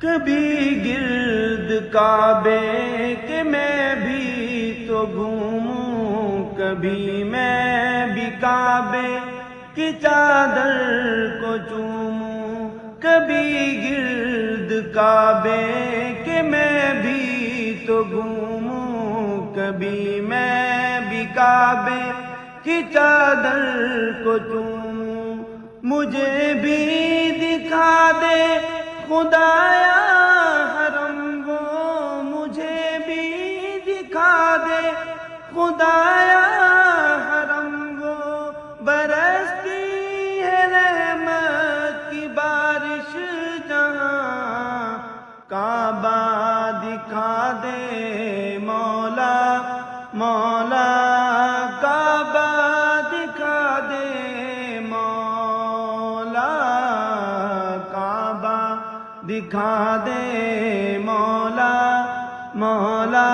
کبھی گرد کعبے کے میں بھی تو گھوموں، کبھی میں بھی کعبے کی چادر کو چوموں، کبھی گرد کعبے کے میں بھی تو گھوموں، کبھی میں بھی کعبے کی چادر کو چوموں۔ مجھے بھی دکھا دے خدایا حرم وہ، مجھے بھی دکھا دے خدایا حرم وہ، برستی ہے رحمت کی بارش جہاں، کعبہ دکھا دے مولا مولا، کعبہ دکھا دے مولا، کعبہ دکھا دے مولا مولا،